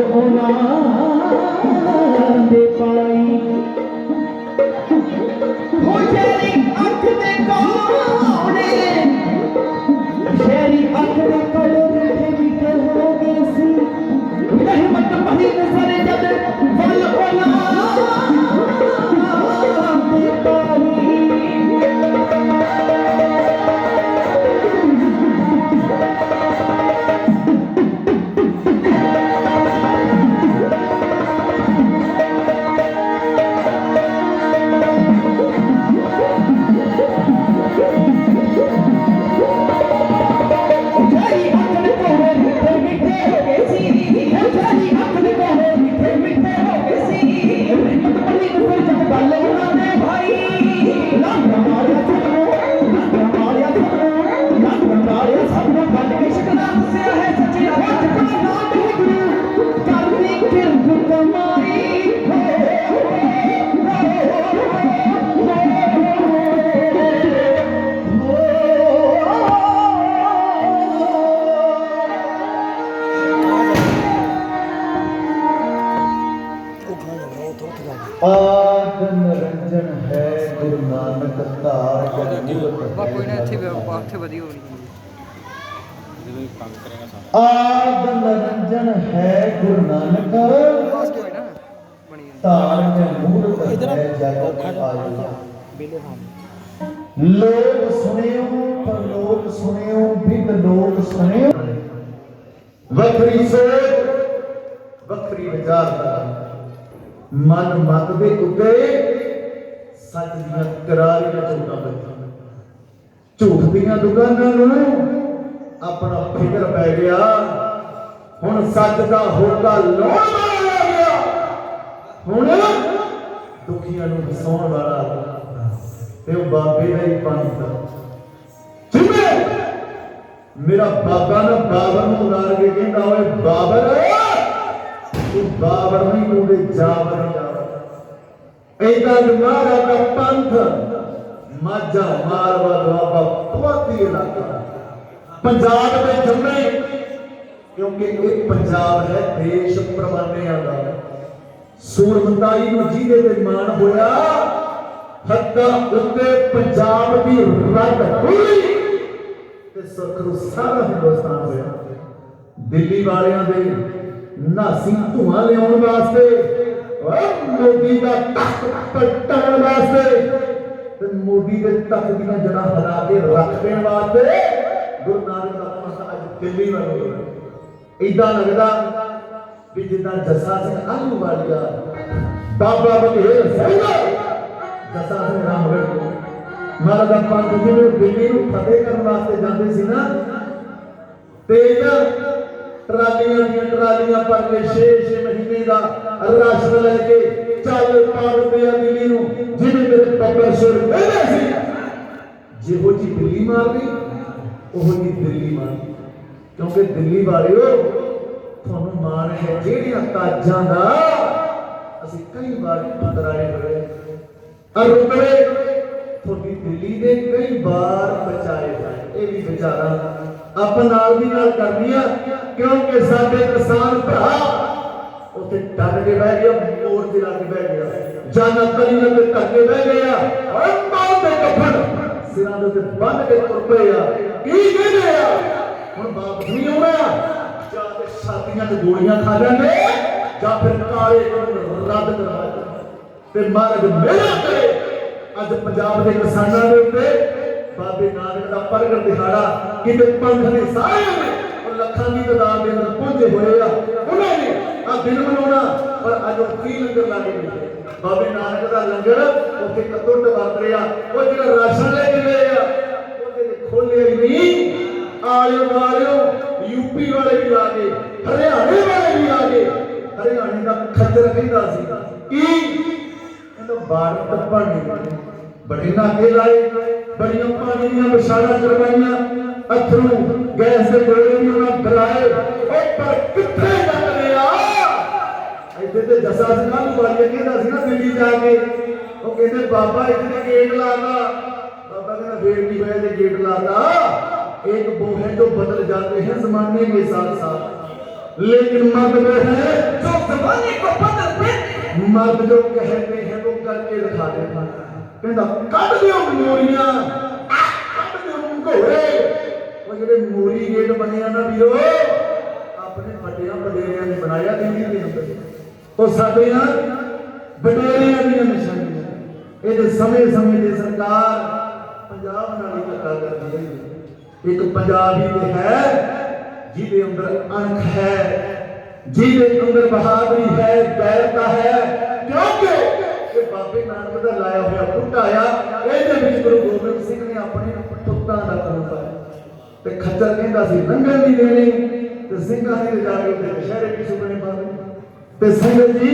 ਉਹਨਾਂ ਦੇ ਪਾਈ ਹੋ ਸ਼ਹਿਰੀ ਅੱਖ ਦੇ ਕੋਲੇ ਸ਼ਹਿਰੀ ਅੱਖ ਦੇ ਕੋਲੇ ਮਿੱਠੇ ਹੋ ਗਏ ਸੀ ਰਹਿਮਤ ਭਰੀ ਨਜ਼ਰ ਜਦ ਵੱਲ ਉਹਨਾਂ ਦੇ ਪਾਈ आद निरंजन है गुरु नानक तार आद निरंजन है गुरु नानक तार के मूर्त है जगत आयु लोग सुनियो पर लोग सुनियो बिन लोग सुनियो वखरी सोच वखरी विचारधारा मन मत दे उत्ते सच दियां करारीआं झूठां बैठां झूठ दियां दुकानां नूं अपना फिकर पै गया हुण सच दा होका लाउण वाला आ गया हुण दुखियां नूं हसाउण वाला आ गया ते ओ बाबे दा ही पंथ जिवें मेरा बाबा ना बाबर नूं उतार के कहंदा ओए बाबर बाबर नहीं बोले जाबर ऐदा मारा का पंथ माझा मारवा दुआबा पुआती इलाका पंजाब में जम्मे क्योंकि एक पंजाब है देश परवानियां दा सूरमताई नूं जिहदे ते मान होया हत्ता उत्ते पंजाब दी रग खुली ते सुखरू सारा हिंदुस्तान होया दिल्ली वालियां दे नासी धुआं लियाउण वास्ते मोदी का तख्त पलटण वास्ते ते मोदी के तख्त दी जड़ा हला के रख देण वास्ते गुरु नानक दा पंथ अज दिल्ली वल होया इदां लगदा भी जिद्दां जस्सा सिंह आलूवालिया बाबा बघेल सिंह जस्सा सिंह रामगढ़ महाराज दा पंथ जिवें दिल्ली नूं फतेह करन वास्ते जांदे सी ना ते ट्रालियां भर के 6 महीने का राशन लेके चल पा रुपया दिल्ली नूं जिवें मेरे टब्बर सिर कहंदे सी जिहो जी दिल्ली मार गई ओहो जी दिल्ली मार क्योंकि दिल्ली वालिओ तुहानूं मान है जिहड़ियां ताजां दा असीं कई बार पकड़ाए होए और रुपए तुहाडी दिल्ली दे कई बार बचाए गए ये भी विचारा ਆਪਾਂ ਨਾਲ ਦੀ ਨਾਲ ਕਰਨੀ ਆ क्योंकि साडे किसान भरा उत्थे डर के बह गया मोर ते ला के बह गया जाना कलीਆਂ ते धक्के बह गया और मां दे कफन सिरां दे ते बंद के तुर पए आ की कहंदे आ हुण वापस नहीं आउणा जा ते छातीਆਂ ते गोलियां खा जांदे ਜਾਂ फिर काले रद्द करा ते महाराज मेरा करे अज पंजाब दे किसानां दे उत्ते बाबे नानक दा प्रगट दिहाड़ा किते पंथ ने सारे ने और लखां दी तादाद दे अंदर पहुंचे होए आ उन्हां ने आ दिन मनाउणा पर अज की लंगर लागे बाबे नानक दा लंगर उत्थे कतुट वरत रिहा ओ जेड़ा राशन ले के गए आ ओदे खोले ही नहीं आले वालिओ यूपी वाले भी आ गए हरियाणे वाले भी आ गए हरियाणे दा खच्चर कहंदा सी की कहंदा बाढ़ टप्पण नहीं बड़े नाके लाए बड़ियां पानी दी बछाड़ा करवाइयां अथरू गैस दे गोले भी उन्हां भराए ओ पर किथे लग गया इत्थे ते जस्सा सिंह आलूवालिया कहंदा सी ना दिल्ली जाके ओ कहंदे बाबा इत्थे गेट लाता बाबा कहंदा वेट नहीं होया ते गेट लाता एक वो है जो बदल जाते हैं जमाने के साथ साथ लेकिन मत वो है मर्द जो कहते हैं वो करके दिखा देता। कहता कट दियो मोरियां, कट दियो घोड़े। वो जेडे मोरी गेट बने ना वीरो अपने वड्डियां वडेरियां ने बनाया दिल्ली के अंदर, तो साडियां वडेरियां दी निशानियां। ये समय समय की सरकार पंजाब नाल ही धक्का करदी है। एक पंजाबी ते है जिहदे अंदर अणख है, जिहदे अंदर बहादुरी है, गैरता है, क्योंकि ये बाबे नानक का लाया हुआ पुट्टा आ। ये गुरु गोबिंद सिंह ने अपने पुत्तां दा खून पाया ते खच्चर कहंदा सी लंघण नहीं देनी, ते सिंघां ने जाके उते कशहरे की सुपने पावे। ते संगत जी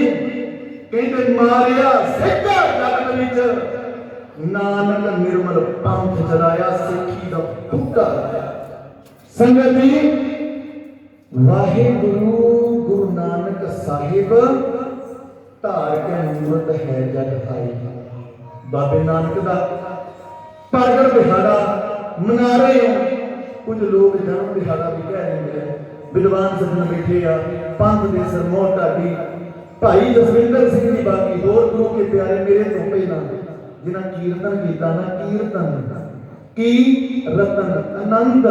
कहंदे मारिया सिक्का जगत विच नानक निर्मल पंथ चलाया, सिੱਖੀ ਦਾ ਪੁੱਟਾ। संगत जी वाहिगुरु गुरु नानक साहिब धार के मूरत है जग आई। बाबे नानक का प्रगट दिहाड़ा मना रहे हो। कुछ लोग जन्म दिहाड़ा भी कह रहे हैं। विद्वान सज्जन बैठे आ, पंथ के सरमौर ढाडी भाई जसविंदर सिंह जी बाकी होर गुरु के प्यारे मेरे तो पहला जिन्हें कीर्तन किया ना, कीर्तन की रतन आनंद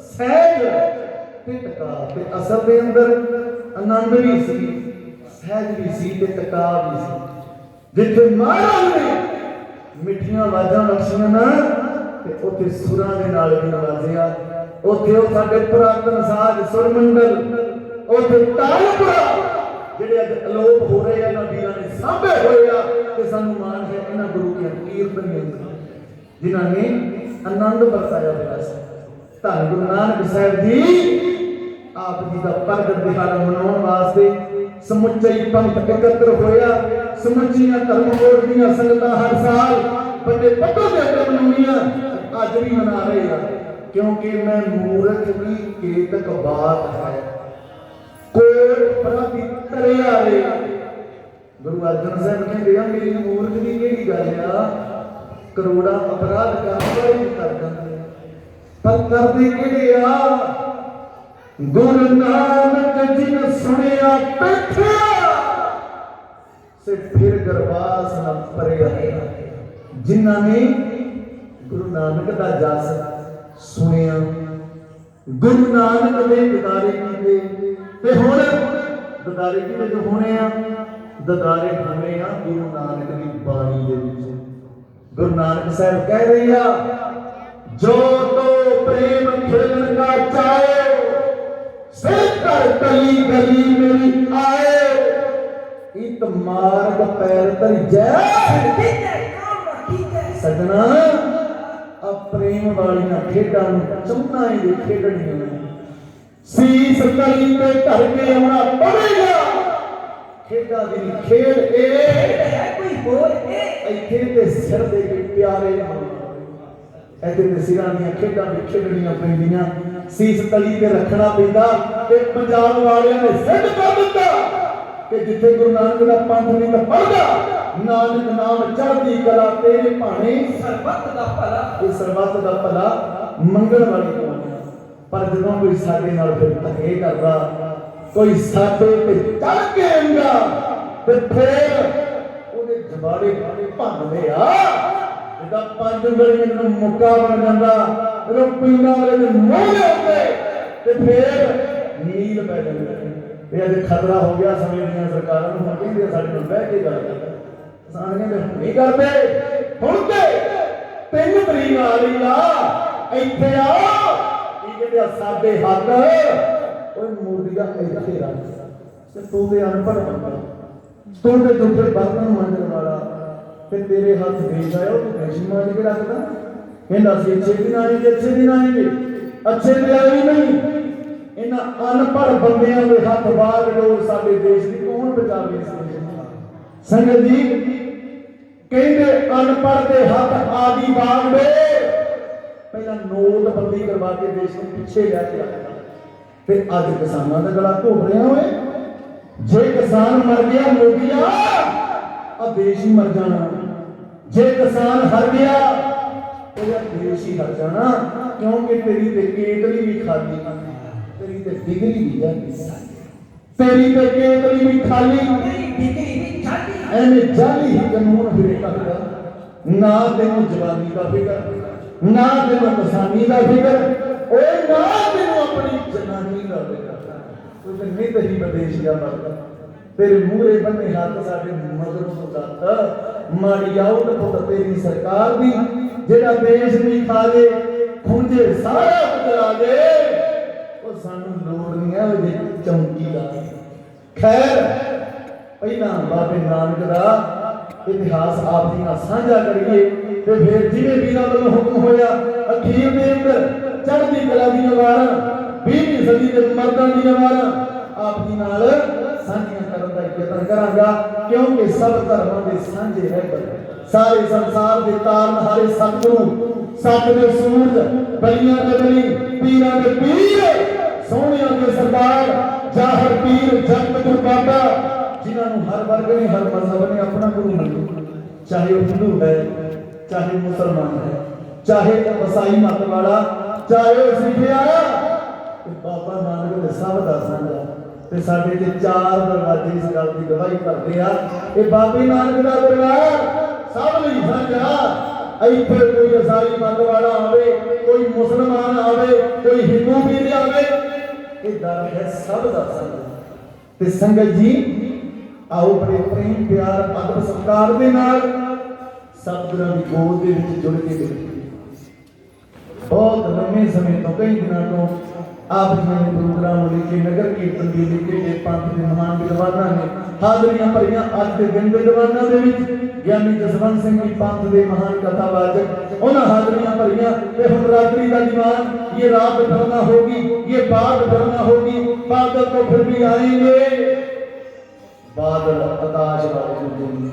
सहज ते टका। ते असल के अंदर आनंद भी सी, सहज भी सी ते टका भी सी। जिथे महाराज ने मिठियां आवाजां बख्शियां ना ते उत्थे सुरां दे नाल भी नवाजिया। उत्थे ओ साडे पुरातन साज सुरमंडल, उत्थे तालपुरा ਜਿਹੜੇ ਅੱਜ ਅਲੋਪ ਹੋ ਰਹੇ ਆ ਨਾ ਵੀਰਾਂ ਨੇ ਸਾਂਭੇ ਹੋਏ ਆ। ਤੇ ਸਾਨੂੰ ਮਾਣ ਹੈ ਇਹਨਾਂ ਗੁਰੂ ਦੀਆਂ ਕੀਰਤਨੀਆਂ ਜਿਨ੍ਹਾਂ ਨੇ ਆਨੰਦ ਵਰਤਾਇਆ ਹੋਇਆ ਸੀ। ਧੰਨ ਗੁਰੂ ਨਾਨਕ ਸਾਹਿਬ ਜੀ ਆਪ ਜੀ ਦਾ ਪ੍ਰਗਟ ਦਿਹਾੜਾ ਮਨਾਉਣ ਵਾਸਤੇ ਸਮੁੱਚਾ ਹੀ ਪੰਥ ਇਕੱਤਰ ਹੋਇਆ। ਸਮੁੱਚੀਆਂ ਧਰਮ ਕੋਟ ਦੀਆਂ ਸੰਗਤਾਂ ਹਰ ਸਾਲ ਵੱਡੇ ਪੱਧਰ ਦੇ ਉੱਤੇ ਮਨਾਉਂਦੀਆਂ, ਅੱਜ ਵੀ ਮਨਾ ਰਹੇ ਆ। ਕਿਉਂਕਿ ਮੈਂ ਮੂਰਖ ਵੀ ਕੇਤਕ ਬਾਤ ਹੈ कोट प्रति तरिया रे। गुरु अर्जन साहब कहते हैं मेरी मूर्ख की केड़ी गल आ, करोड़ा अपराध कर दिंदे पर करदे केड़े आ। गुरु नानक जिन सुनिया बैठा से फिर गरबास न परिया। जिन्हां ने गुरु नानक दा जस सुनिया, गुरु नानक दे दिदारे कीते ते हुण ददारे किते जो होने आ, ददारे होने आ गुरु नानक दी बाणी दे विच। गुरु नानक साहब कह रहे आ जो तो प्रेम खेलन का चाहे से कर गली गली मेरी आए। इत मार्ग पैर तरी जय सजना अब प्रेम वालियां खेडां नूं चौना ही खेडणीआं। सीस तली पे धर के आना पड़ेगा। खेडा दी खेड ए कोई बोल ए इथे ते सिर दे के प्यारे ऐते ते सिरां दी खेडां भी खेडणीआं पैंदियां। सीस तली ते रखना पैंदा ते पंजाब वालियां ने सिद्ध कर दित्ता कि जिथे गुरु नानक दा पंथ नहीं तां पढ़दा नानक नाम चढ़दी कला तेरे भाणे सरबत दा भला। इस सरबत दा भला मंगण वाली कौन पर जदों कोई साडे नाल फिर धक्के करदा, कोई साडे ते चढ़ के आंदा ते फिर ओदे जबाड़े भंनदे आ। जिदा पंज गलियां नूं मुक्का बन जांदा, जदों पिंडां वाले दे मूंह दे उत्ते ते फिर नील पै जांदी। ये अज खतरा हो गया समय दीआं सरकारां नूं। कहंदे साडे नाल बैठ के गल कर, किसान कहंदे नहीं करदे। हुण ते 3 तरीक आ रही आ, इत्थे आओ साडे हक मूर्तियां इत्थे रख। तू ते अनपढ़ बंदा, तू ते झूठे बर्तन मांजण वाला ते तेरे हाथ देश आया तू देश मांज के रखदा। कहंदा सी अच्छे दिन आएंगे, अच्छे दिन आएंगे, अच्छे दिन आए ही नहीं। इन्हां अनपढ़ बंदियां दे हथ बाहर लोग साडे देश दी कौन बचावे। संगत जी कहंदे अनपढ़ दे हथ आदि बाग दे पहला नोटबंदी करवा के देश को पीछे लिया फिर अज किसानों का गला घोट रहे हुए। जे किसान मर गया मोदिया अब देश ही मर जाना, जे किसान हर गया तो देश ही हर जाना। क्योंकि तेरी ते केतली भी खाली, तेरी ते डिग्री भी जाती, तेरी ते केतली भी खाली, तेरी डिग्री भी ਐਵੇਂ ਜਾਲੀ ਹੀ ਕਾਨੂੰਨ ਫਿਰੇ ਕਰਦਾ, ਨਾ ਤੈਨੂੰ ਜਵਾਨੀ ਦਾ ਫਿਕਰ, ਨਾ ਤੈਨੂੰ ਕਿਸਾਨੀ ਦਾ ਫਿਕਰ, ਓਏ ਨਾ ਤੈਨੂੰ ਆਪਣੀ ਜਨਾਨੀ ਦਾ ਫਿਕਰ। ਤੂੰ ਤੇ ਨਹੀਂ ਤੇਰੀ ਵਿਦੇਸ਼ ਜਾ ਮਰਦਾ, ਤੇਰੇ ਮੂਹਰੇ ਬੰਨੇ ਹੱਥ ਸਾਡੇ ਮਗਰ ਤੋਂ ਦੱਤ ਮਾੜੀ ਆਉਟ ਪੁੱਤ ਤੇਰੀ ਸਰਕਾਰ ਦੀ, ਜਿਹੜਾ ਦੇਸ਼ ਨਹੀਂ ਖਾਲੇ ਖੁੰਝੇ ਸਾਰਾ ਬਦਲਾ ਦੇ। ਉਹ ਸਾਨੂੰ ਲੋੜ ਨਹੀਂ ਹੈ ਉਹਦੇ ਚੌਂਕੀ ਦਾ। ਖੈਰ ਪਹਿਲਾਂ ਬਾਬੇ ਨਾਨਕ ਦਾ ਇਤਿਹਾਸ ਆਪ ਜੀ ਨਾਲ ਸਾਂਝਾ ਕਰੀਏ ਤੇ ਫਿਰ ਜਿਵੇਂ ਵੀਰਾਂ ਵੱਲੋਂ ਹੁਕਮ ਹੋਇਆ ਅਖੀਰ ਦੇ ਅੰਦਰ ਚੜ੍ਹਦੀ ਕਲਾ ਦੀਆਂ ਵਾਰਾਂ 20ਵੀਂ ਸਦੀ ਦੇ ਮਰਦਾਂ ਦੀਆਂ ਵਾਰਾਂ ਆਪ ਜੀ ਨਾਲ ਸਾਂਝੀਆਂ ਕਰਨ ਦਾ ਯਤਨ ਕਰਾਂਗਾ, ਕਿਉਂਕਿ ਸਭ ਧਰਮਾਂ ਦੇ ਸਾਂਝੇ ਰਹਿਬਰ, ਸਾਰੇ ਸੰਸਾਰ ਦੇ ਤਾਰਨਹਾਰੇ ਸਤਿਗੁਰੂ, ਸੱਚ ਦੇ ਸੂਰਜ, ਬਲੀਆਂ ਦੇ ਬਲੀ, ਪੀਰਾਂ ਦੇ ਪੀਰ, ਸੋਹਣਿਆਂ ਦੇ ਸਰਦਾਰ, ਜ਼ਾਹਰ ਪੀਰ ਜਗਤ ਗੁਰੂ ਬਾਬਾ, ਜਿਨ੍ਹਾਂ ਨੂੰ ਹਰ ਵਰਗ ਨੇ ਹਰ ਮਜ਼ਹਬ ਨੇ ਆਪਣਾ ਗੁਰੂ ਮੰਨਿਆ, ਚਾਹੇ ਉਹ ਹਿੰਦੂ ਹੈ, ਚਾਹੇ ਮੁਸਲਮਾਨ ਹੈ, ਚਾਹੇ ਈਸਾਈ ਮਤ ਵਾਲਾ, ਚਾਹੇ ਉਹ ਸਿੱਖ ਆ। ਬਾਬਾ ਨਾਨਕ ਦੇ ਸਭ ਦਾ ਸਾਂਝਾ ਤੇ ਸਾਡੇ ਤੇ ਚਾਰ ਦਰਵਾਜ਼ੇ ਇਸ ਗੱਲ ਦੀ ਗਵਾਹੀ ਭਰਦੇ ਆ। ਇਹ ਬਾਬੇ ਨਾਨਕ ਦਾ ਦਰਬਾਰ ਸਭ ਲਈ ਸਾਂਝਾ। ਇੱਥੇ ਕੋਈ ਈਸਾਈ ਮਤ ਵਾਲਾ ਆਵੇ, ਕੋਈ ਮੁਸਲਮਾਨ ਆਵੇ, ਕੋਈ ਹਿੰਦੂ ਵੀਰ ਆਵੇ, ਇਹ ਦਰ ਹੈ ਸਭ ਦਾ ਸਾਂਝਾ। ਤੇ ਸੰਗਤ ਜੀ ਆਓ ਬੜੇ ਪ੍ਰੇਮ ਪਿਆਰ ਅਦਬ ਸਤਿਕਾਰ ਦੇ ਨਾਲ ਸਤਿਗੁਰਾਂ ਦੀ ਗੋਦ ਦੇ ਵਿੱਚ ਜੁੜ ਕੇ ਬੈਠੇ। ਬਹੁਤ ਲੰਮੇ ਸਮੇਂ ਤੋਂ, ਕਈ ਦਿਨਾਂ ਤੋਂ ਆਪ ਜੀ ਨੇ ਪ੍ਰੋਗਰਾਮ ਲੈ ਕੇ ਨਗਰ ਕੀਰਤਨ ਦੇ ਲਈ ਪੰਥ ਦੇ ਮਹਾਨ ਵਿਦਵਾਨਾਂ ਨੇ ਹਾਜ਼ਰੀਆਂ ਭਰੀਆਂ। ਅੱਜ ਦੇ ਦਿਨ ਦੇ ਵਿਦਵਾਨਾਂ ਦੇ ਵਿੱਚ ਗਿਆਨੀ ਜਸਵੰਤ ਸਿੰਘ ਜੀ ਪੰਥ ਦੇ ਮਹਾਨ ਕਥਾਵਾਚਕ, ਉਹਨਾਂ ਹਾਜ਼ਰੀਆਂ ਭਰੀਆਂ। ਤੇ ਹੁਣ ਰਾਤਰੀ ਦਾ ਦੀਵਾਨ, ਇਹ ਰਾਤ ਫਿਰਨਾ होगी, ये बात फिरना होगी, बादल तो फिर भी आएंगे, बादल आकाश वाले दिन,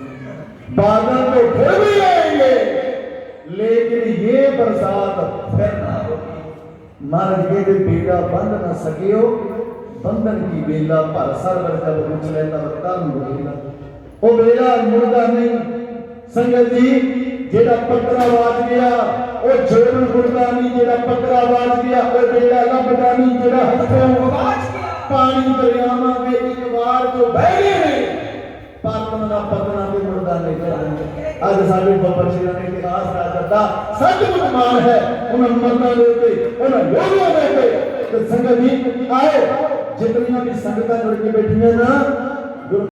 बादल तो फिर भी आएंगे, लेकिन ये बरसात फिर ना होगी। महाराज कहते बेटा बंध न सके हो, बंधन की बेला पर सरवर जब उछले तब कर्म बोलेगा। वो बेला मुड़दा नहीं। संगत जी जेड़ा पत्रा वाज गया वो जोड़ मुड़दा नहीं, जेड़ा पत्रा वाज गया वो बेला लभदा नहीं, जेड़ा हथों पानी दरियावां में एक बार जो बह गए पातना पतना ते मुड़दा नहीं जाएंगे। आज साडे बाबा जी ने इतिहास का करता सचमुच मान है उन मर्दां दे उते, उन लोगों दे उते। ते संगत जी आए जितनियां भी संगतां जुड़ के बैठियां ना,